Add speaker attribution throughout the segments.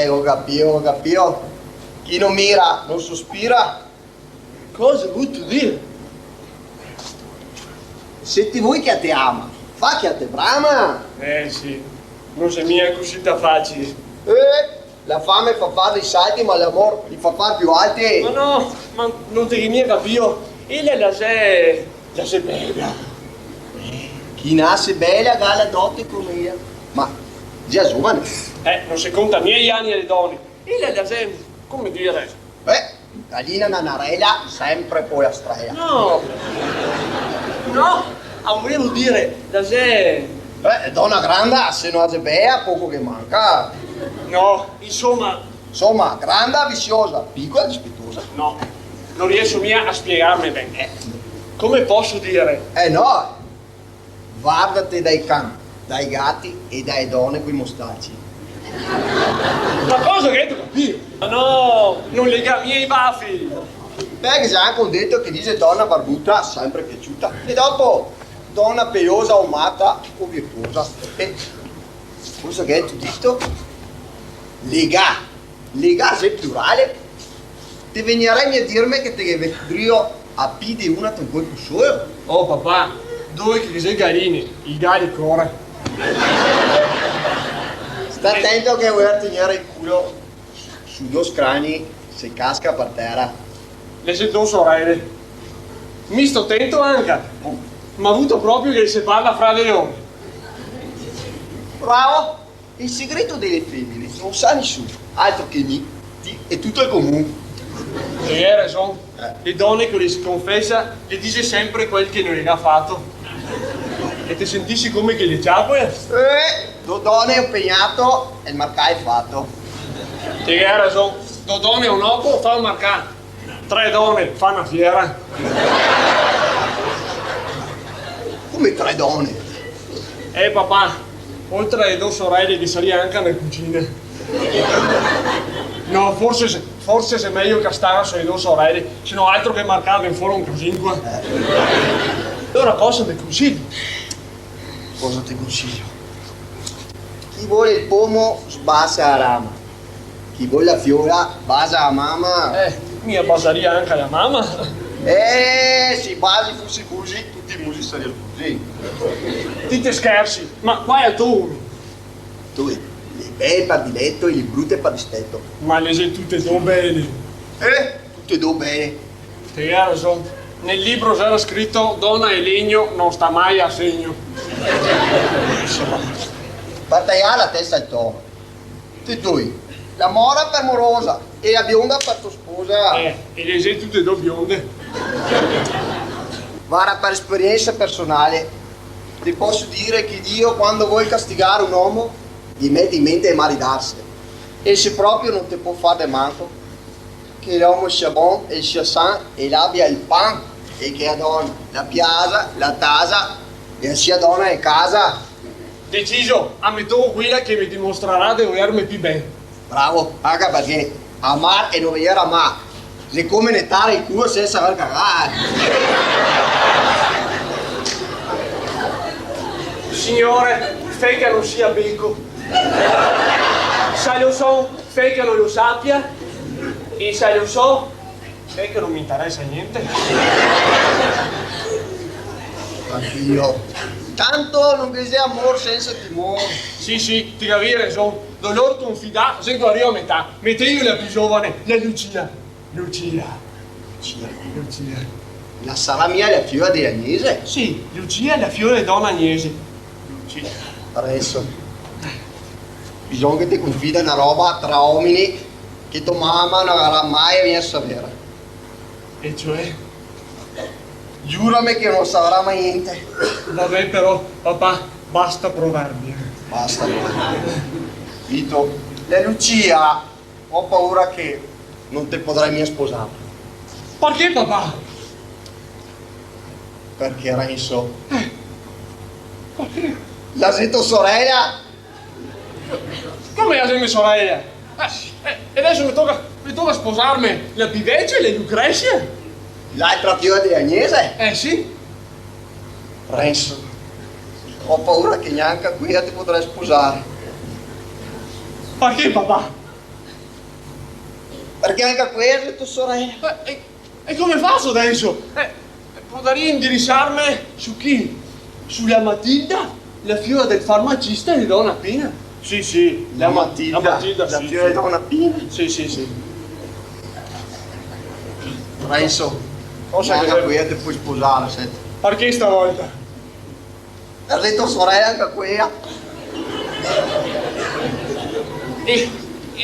Speaker 1: Ho capito. Chi non mira, non sospira.
Speaker 2: Cosa vuoi tu dire?
Speaker 1: Se ti vuoi che te ama, fa che te brama.
Speaker 2: Sì, non sei mia così facile.
Speaker 1: La fame fa fare dei salti, ma l'amore li fa fare più alti.
Speaker 2: Ma no, ma non ti mi capito. Il è la sei bella.
Speaker 1: Chi nasce bella, gala dote come io. Ma già giovane.
Speaker 2: Non si conta miei anni alle donne. Il è la sei, come dire?
Speaker 1: Gallina nanarella, sempre poi a strella.
Speaker 2: No, volevo dire, la sei...
Speaker 1: Donna grande, se non ha bea, poco che manca.
Speaker 2: No, insomma,
Speaker 1: grande, viziosa, piccola e dispettosa.
Speaker 2: no, non riesco mia a spiegarmi bene. Come posso dire?
Speaker 1: No, guardate dai cani, dai gatti e dai donne coi mostacci.
Speaker 2: Ma cosa che tu capire? Ma no, non lega i miei baffi.
Speaker 1: Perché c'è anche un detto che dice donna barbuta sempre piaciuta. E dopo, donna pelosa o matta o virtuosa. E cosa che è tu detto? Lega se plurale. Ti venirai a dirmi che te vedrio a P di una con colpo solo?
Speaker 2: Oh papà, dove che sei garini? I gali corre.
Speaker 1: Sta attento che vuoi tenere il culo su due scrani se casca per terra.
Speaker 2: Le sei due sorelle. Mi sto attento anche. Ma avuto proprio che si parla fra le donne.
Speaker 1: Bravo! Il segreto delle femmine non sa nessuno, altro che e tutto il comune.
Speaker 2: E hai ragione. Le donne che le si confessa le dice sempre quel che non le ha fatto. E ti sentissi come che le ciappole?
Speaker 1: Due donne impegnato e il marcà è fatto.
Speaker 2: E hai ragione. Due donne un opo fa un marcà. 3 donne fa una fiera.
Speaker 1: Come 3 donne?
Speaker 2: Papà, oltre alle 2 sorelle che salì anche nelle cucine. No, forse se meglio che stare sulle 2 sorelle, se no altro che marcare in fuori un cosinque. Allora cosa mi consigli?
Speaker 1: Cosa ti consiglio? Chi vuole il pomo sbassa la rama. Chi vuole la fiora basa la mamma.
Speaker 2: Mia basaria anche la mamma.
Speaker 1: Se basi fossi così, tutti i musi sarebbero così.
Speaker 2: Ti te scherzi, ma qua è tu.
Speaker 1: Tu, le belle per di letto e le brutte per di stetto.
Speaker 2: Ma le sei tutte e due bene.
Speaker 1: Tutte e due bene.
Speaker 2: Te hai ragione. Nel libro c'era scritto donna e legno non sta mai a segno.
Speaker 1: Per tagliare la testa al toro. Te due. La mora per morosa e la bionda per tua sposa.
Speaker 2: E le sei tutte e due bionde.
Speaker 1: Guarda, per esperienza personale, ti posso dire che Dio, quando vuole castigare un uomo, gli mette in mente di maridarsi. E se proprio non ti può fare manco, che l'uomo sia buono e sia sano e abbia il pan e che la donna la piazza, la tasa e sia donna in casa.
Speaker 2: Deciso, ammetto quella che mi dimostrerà di volermi più bene.
Speaker 1: Bravo, anche perché amare e non vedere amare. Se come nettare il culo senza aver cagare.
Speaker 2: Signore, fai che non sia becco. Se lo so, fai che non lo sappia. E se lo so, fai che non mi interessa niente.
Speaker 1: Anch'io. Tanto non vi sia amore senza timore.
Speaker 2: Sì, ti capire, sono dolore confidato, se arrivo a metà. Metteio la più giovane, la Lucia.
Speaker 1: La sarà mia la fiora di Agnese?
Speaker 2: Sì, Lucia è la fiore donna Agnese.
Speaker 1: Lucia. Adesso. Bisogna che ti confida una roba tra uomini che tua mamma non avrà mai a venire a sapere.
Speaker 2: E cioè?
Speaker 1: Giurami che non saprà mai niente.
Speaker 2: Vabbè però, papà, basta provarmi.
Speaker 1: Basta. Vito, la Lucia, ho paura che non ti potrai mai sposare.
Speaker 2: Perché papà?
Speaker 1: Perché Renzo?
Speaker 2: Perché?
Speaker 1: La sei tua sorella?
Speaker 2: Come la sei mia sorella? E adesso mi tocca sposarmi la Piveccia e la Lucrezia?
Speaker 1: L'altra fiora di Agnese?
Speaker 2: Sì.
Speaker 1: Renzo, ho paura che neanche qui ti potrai sposare.
Speaker 2: Perché papà?
Speaker 1: Perché anche quella è tua sorella.
Speaker 2: E come faccio adesso? Potrei indirizzarmi su chi? Sulla Matilda, la figlia del farmacista di Donna Pina? Sì,
Speaker 1: La Matilda,
Speaker 2: la Matilda,
Speaker 1: la
Speaker 2: sì,
Speaker 1: figlia di
Speaker 2: sì.
Speaker 1: Donna Pina.
Speaker 2: Sì.
Speaker 1: Renzo,
Speaker 2: Cosa
Speaker 1: anche
Speaker 2: che...
Speaker 1: quella ti puoi sposare, senti.
Speaker 2: Perché stavolta?
Speaker 1: Ha detto sorella anche quella.
Speaker 2: E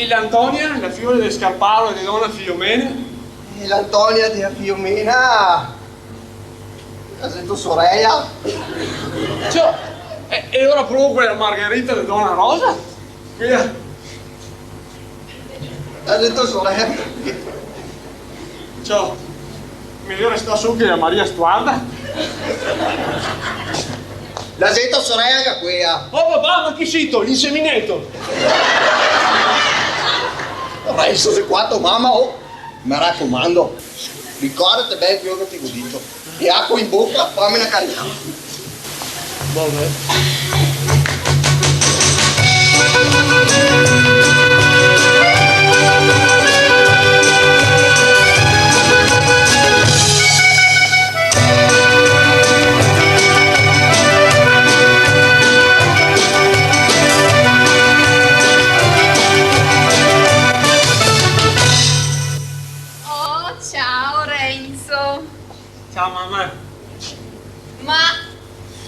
Speaker 2: l'Antonia, la figlia del Scarparo e di Donna Filomena?
Speaker 1: E l'Antonia di Fiumena ha detto sorella.
Speaker 2: Cioè, e ora provo quella Margherita di Donna Rosa? Quella...
Speaker 1: Ha detto sorella.
Speaker 2: Ciao, migliore sta su che la Maria Stuarda.
Speaker 1: L'ha detto sorella anche quella.
Speaker 2: Oh papà, ma chi sito? L'inseminato?
Speaker 1: Renzo, sei qua tua mamma, oh. Mi raccomando, ricordati bene quello che ti ho detto. E acqua in bocca, fammi una carità.
Speaker 2: Vabbè.
Speaker 3: Oh, ciao Renzo.
Speaker 2: Ciao mamma.
Speaker 3: Ma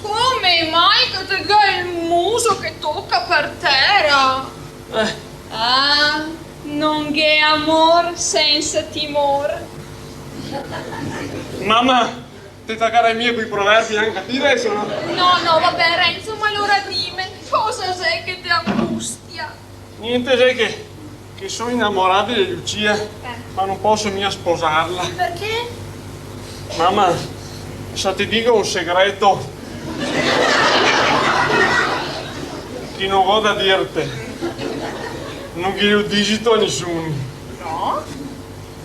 Speaker 3: come mai che ti dai il muso che tocca per terra? Ah, non che amor senza timore.
Speaker 2: Mamma, ti taccare mie quei proverbi anche a te adesso, no?
Speaker 3: No, vabbè Renzo, ma allora dimmi, cosa sei che ti angustia?
Speaker 2: Niente, sai che sono innamorato di Lucia, ma non posso mica sposarla.
Speaker 3: Perché?
Speaker 2: Mamma, se ti dico un segreto che non ho da dirti, non glielo digito a nessuno.
Speaker 3: No?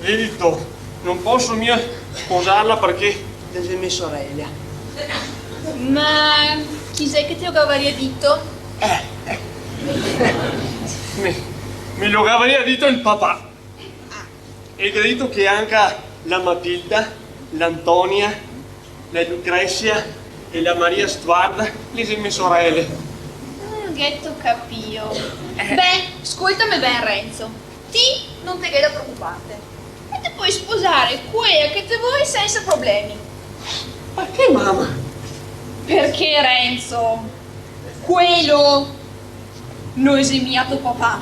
Speaker 2: Vedito, non posso mica sposarla perché delle mie sorelle.
Speaker 3: Ma chi sei che ti aveva detto?
Speaker 2: Me lo aveva detto il papà. E ha detto che anche la Matilda, l'Antonia, la Lucrezia e la Maria Stuarda le sono mie sorelle.
Speaker 3: Ghetto capio. Beh, ascoltami bene Renzo. Ti non te che da preoccuparti. E ti puoi sposare quella che ti vuoi senza problemi.
Speaker 2: Perché mamma?
Speaker 3: Perché Renzo? Quello non è mio papà.